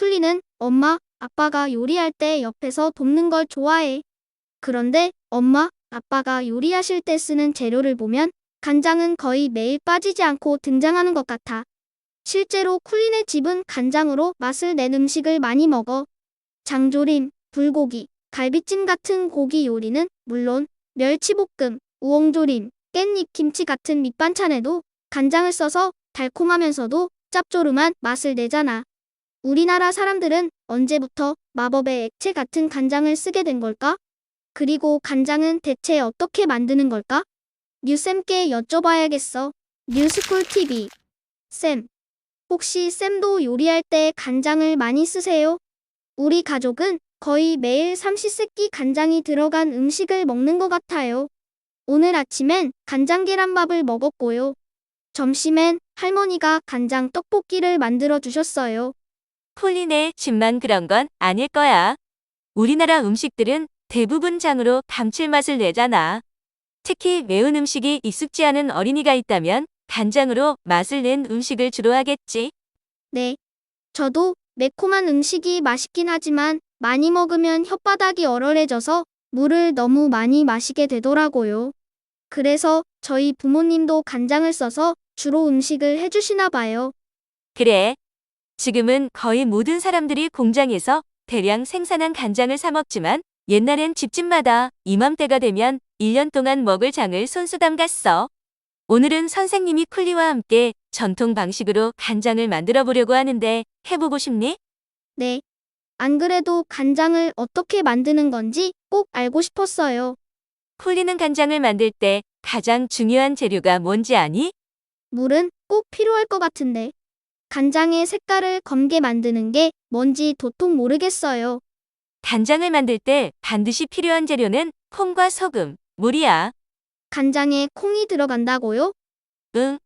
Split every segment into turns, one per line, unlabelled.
쿨리는 엄마, 아빠가 요리할 때 옆에서 돕는 걸 좋아해. 그런데 엄마, 아빠가 요리하실 때 쓰는 재료를 보면 간장은 거의 매일 빠지지 않고 등장하는 것 같아. 실제로 쿨린의 집은 간장으로 맛을 낸 음식을 많이 먹어. 장조림, 불고기, 갈비찜 같은 고기 요리는 물론 멸치볶음, 우엉조림, 깻잎 김치 같은 밑반찬에도 간장을 써서 달콤하면서도 짭조름한 맛을 내잖아. 우리나라 사람들은 언제부터 마법의 액체 같은 간장을 쓰게 된 걸까? 그리고 간장은 대체 어떻게 만드는 걸까? 류쌤께 여쭤봐야겠어. 뉴스쿨 TV. 쌤, 혹시 쌤도 요리할 때 간장을 많이 쓰세요? 우리 가족은 거의 매일 삼시세끼 간장이 들어간 음식을 먹는 것 같아요. 오늘 아침엔 간장 계란밥을 먹었고요. 점심엔 할머니가 간장 떡볶이를 만들어 주셨어요.
콜린의 집만 그런 건 아닐 거야. 우리나라 음식들은 대부분 장으로 감칠맛을 내잖아. 특히 매운 음식이 익숙지 않은 어린이가 있다면 간장으로 맛을 낸 음식을 주로 하겠지.
네, 저도 매콤한 음식이 맛있긴 하지만 많이 먹으면 혓바닥이 얼얼해져서 물을 너무 많이 마시게 되더라고요. 그래서 저희 부모님도 간장을 써서 주로 음식을 해주시나 봐요.
그래. 지금은 거의 모든 사람들이 공장에서 대량 생산한 간장을 사 먹지만 옛날엔 집집마다 이맘때가 되면 1년 동안 먹을 장을 손수 담갔어. 오늘은 선생님이 쿨리와 함께 전통 방식으로 간장을 만들어 보려고 하는데 해보고 싶니?
네, 안 그래도 간장을 어떻게 만드는 건지 꼭 알고 싶었어요.
쿨리는 간장을 만들 때 가장 중요한 재료가 뭔지 아니?
물은 꼭 필요할 것 같은데 간장의 색깔을 검게 만드는 게 뭔지 도통 모르겠어요.
간장을 만들 때 반드시 필요한 재료는 콩과 소금, 물이야.
간장에 콩이 들어간다고요?
응.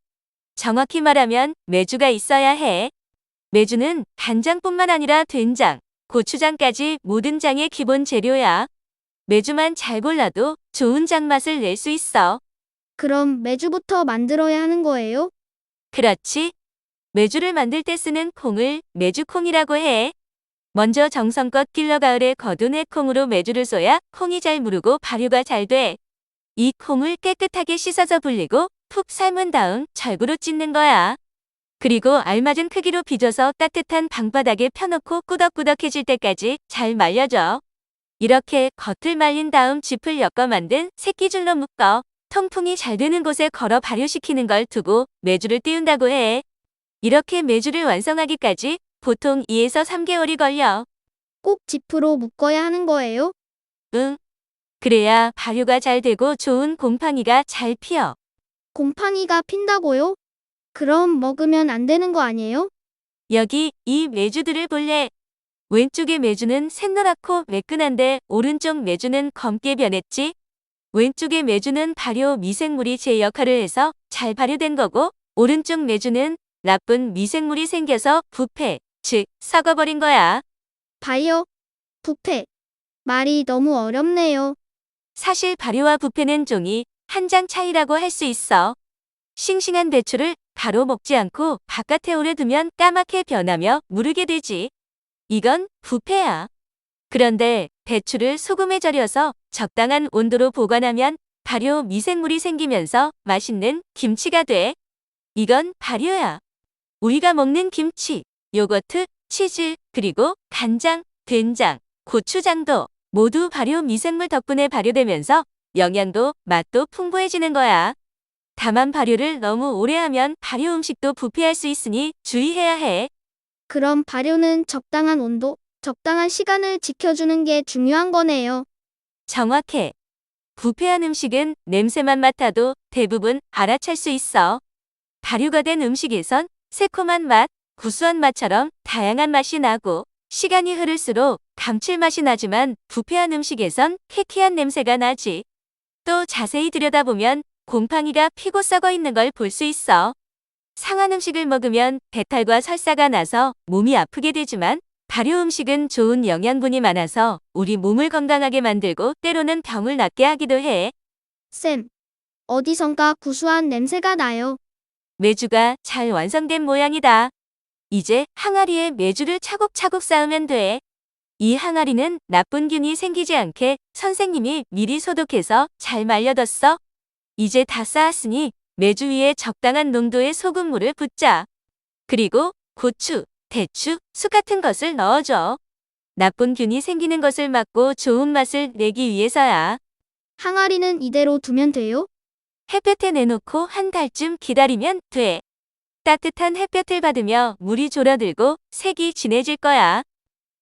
정확히 말하면 메주가 있어야 해. 메주는 간장뿐만 아니라 된장, 고추장까지 모든 장의 기본 재료야. 메주만 잘 골라도 좋은 장맛을 낼 수 있어.
그럼 메주부터 만들어야 하는 거예요?
그렇지. 메주를 만들 때 쓰는 콩을 메주콩이라고 해. 먼저 정성껏 길러 가을에 거둔 해콩으로 메주를 쏘야 콩이 잘 무르고 발효가 잘 돼. 이 콩을 깨끗하게 씻어서 불리고 푹 삶은 다음 절구로 찢는 거야. 그리고 알맞은 크기로 빚어서 따뜻한 방바닥에 펴놓고 꾸덕꾸덕해질 때까지 잘 말려줘. 이렇게 겉을 말린 다음 짚을 엮어 만든 새끼줄로 묶어 통풍이 잘 되는 곳에 걸어 발효시키는 걸 두고 메주를 띄운다고 해. 이렇게 메주를 완성하기까지 보통 2에서 3개월이 걸려.
꼭 지프로 묶어야 하는 거예요?
응. 그래야 발효가 잘 되고 좋은 곰팡이가 잘 피어.
곰팡이가 핀다고요? 그럼 먹으면 안 되는 거 아니에요?
여기 이 메주들을 볼래? 왼쪽의 메주는 샛노랗고 매끈한데 오른쪽 메주는 검게 변했지? 왼쪽의 메주는 발효 미생물이 제 역할을 해서 잘 발효된 거고 오른쪽 메주는 나쁜 미생물이 생겨서 부패, 즉 썩어버린 거야.
바이오, 부패. 말이 너무 어렵네요.
사실 발효와 부패는 종이 한 장 차이라고 할 수 있어. 싱싱한 배추를 바로 먹지 않고 바깥에 오래 두면 까맣게 변하며 무르게 되지. 이건 부패야. 그런데 배추를 소금에 절여서 적당한 온도로 보관하면 발효 미생물이 생기면서 맛있는 김치가 돼. 이건 발효야. 우리가 먹는 김치, 요거트, 치즈, 그리고 간장, 된장, 고추장도 모두 발효 미생물 덕분에 발효되면서 영양도 맛도 풍부해지는 거야. 다만 발효를 너무 오래 하면 발효 음식도 부패할 수 있으니 주의해야 해.
그럼 발효는 적당한 온도, 적당한 시간을 지켜주는 게 중요한 거네요.
정확해. 부패한 음식은 냄새만 맡아도 대부분 알아챌 수 있어. 발효가 된 음식에선 새콤한 맛, 구수한 맛처럼 다양한 맛이 나고 시간이 흐를수록 감칠맛이 나지만 부패한 음식에선 해키한 냄새가 나지. 또 자세히 들여다보면 곰팡이가 피고 썩어 있는 걸 볼 수 있어. 상한 음식을 먹으면 배탈과 설사가 나서 몸이 아프게 되지만 발효 음식은 좋은 영양분이 많아서 우리 몸을 건강하게 만들고 때로는 병을 낫게 하기도 해.
쌤, 어디선가 구수한 냄새가 나요.
메주가 잘 완성된 모양이다. 이제 항아리에 메주를 차곡차곡 쌓으면 돼. 이 항아리는 나쁜 균이 생기지 않게 선생님이 미리 소독해서 잘 말려뒀어. 이제 다 쌓았으니 메주 위에 적당한 농도의 소금물을 붓자. 그리고 고추, 대추, 쑥 같은 것을 넣어줘. 나쁜 균이 생기는 것을 막고 좋은 맛을 내기 위해서야.
항아리는 이대로 두면 돼요?
햇볕에 내놓고 한 달쯤 기다리면 돼. 따뜻한 햇볕을 받으며 물이 졸아들고 색이 진해질 거야.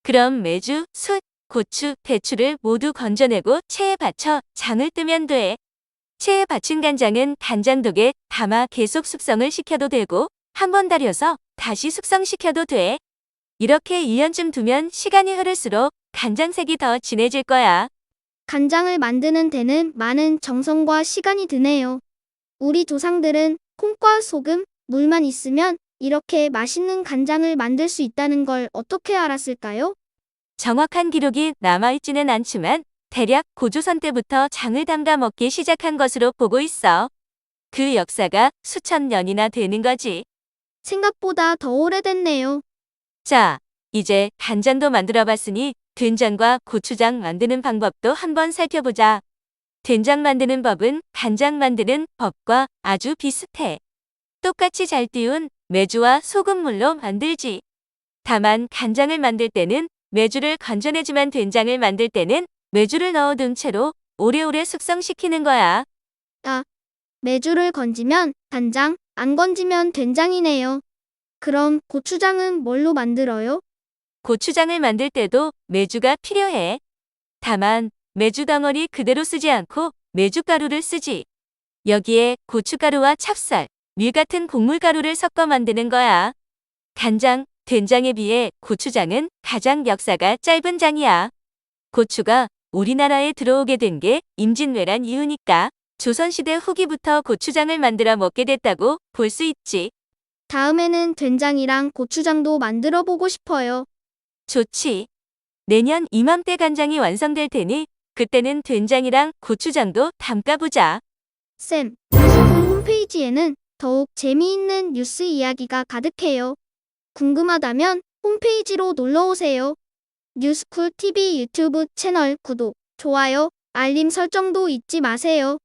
그럼 메주, 숯, 고추, 대추를 모두 건져내고 체에 받쳐 장을 뜨면 돼. 체에 받친 간장은 간장독에 담아 계속 숙성을 시켜도 되고 한 번 달여서 다시 숙성시켜도 돼. 이렇게 1년쯤 두면 시간이 흐를수록 간장색이 더 진해질 거야.
간장을 만드는 데는 많은 정성과 시간이 드네요. 우리 조상들은 콩과 소금, 물만 있으면 이렇게 맛있는 간장을 만들 수 있다는 걸 어떻게 알았을까요?
정확한 기록이 남아있지는 않지만 대략 고조선 때부터 장을 담가 먹기 시작한 것으로 보고 있어. 그 역사가 수천 년이나 되는 거지.
생각보다 더 오래됐네요.
자, 이제 간장도 만들어 봤으니 된장과 고추장 만드는 방법도 한번 살펴보자. 된장 만드는 법은 간장 만드는 법과 아주 비슷해. 똑같이 잘 띄운 메주와 소금물로 만들지. 다만 간장을 만들 때는 메주를 건져내지만 된장을 만들 때는 메주를 넣어둔 채로 오래오래 숙성시키는 거야.
메주를 건지면 간장, 안 건지면 된장이네요. 그럼 고추장은 뭘로 만들어요?
고추장을 만들 때도 메주가 필요해. 다만 메주 덩어리 그대로 쓰지 않고 메주가루를 쓰지. 여기에 고춧가루와 찹쌀, 밀 같은 곡물가루를 섞어 만드는 거야. 간장, 된장에 비해 고추장은 가장 역사가 짧은 장이야. 고추가 우리나라에 들어오게 된 게 임진왜란 이후니까 조선시대 후기부터 고추장을 만들어 먹게 됐다고 볼 수 있지.
다음에는 된장이랑 고추장도 만들어 보고 싶어요.
좋지. 내년 이맘때 간장이 완성될 테니 그때는 된장이랑 고추장도 담가보자.
쌤, 뉴스쿨 홈페이지에는 더욱 재미있는 뉴스 이야기가 가득해요. 궁금하다면 홈페이지로 놀러 오세요. 뉴스쿨 TV 유튜브 채널 구독, 좋아요, 알림 설정도 잊지 마세요.